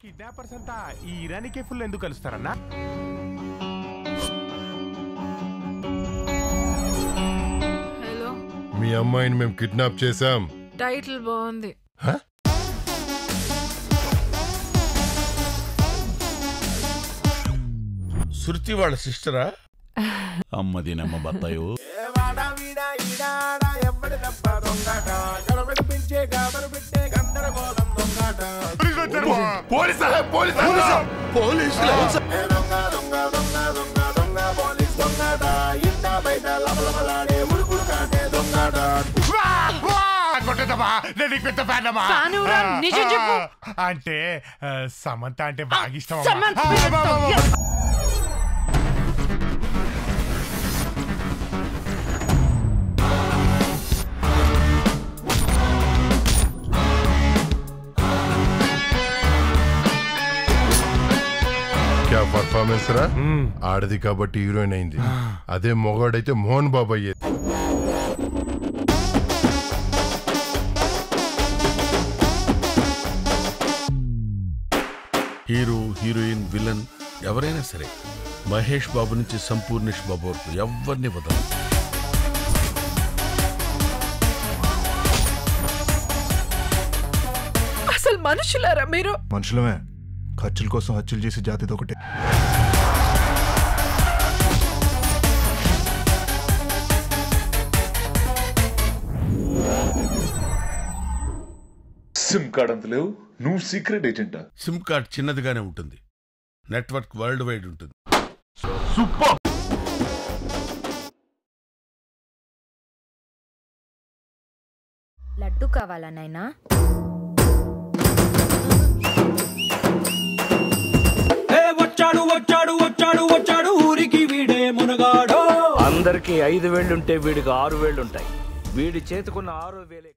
Kidnappers అంతా ఈ ఇరానీ కేఫ్లో ఎందుకు కలుస్తారన్నా? హలో, మీ అమ్మాయిని మేము కిడ్నాప్ చేశాం. టైటిల్ బాగుంది. శృతి వాళ్ళ సిస్టరా? అమ్మది నమ్మ బత్తాయో. అంటే సమంత అంటే బాగా ఇష్టం. పర్ఫార్మెన్స్ రా. ఆడది కాబట్టి హీరోయిన్ అయింది. అదే మొగాడైతే మోహన్ బాబు అయ్యేది. హీరో, హీరోయిన్, విలన్ ఎవరైనా సరే మహేష్ బాబు నుంచి సంపూర్ణేష్ బాబు వరకు ఎవరిని వదలరు. అసలు మనుషులారా మీరు? మనుషులమే, ఖర్చుల కోసం హత్యలు చేసే జాతిది ఒకటే. సిమ్ కార్డ్ అంత లేవు, నువ్వు సీక్రెట్ ఏజెంటా? సిమ్ కార్డ్ చిన్నదిగానే ఉంటుంది, నెట్వర్క్ వరల్డ్ వైడ్ ఉంటుంది. సూపర్. లడ్డు కావాలా నాయనా? వచ్చాడు వచ్చాడు వచ్చాడు వచ్చాడు ఊరికి వీడే మునగాడో. అందరికి 5 వేళ్లుంటే వీడికి 6 వేళ్లుంటాయి. వీడి చేతుకున్న 6 వేలే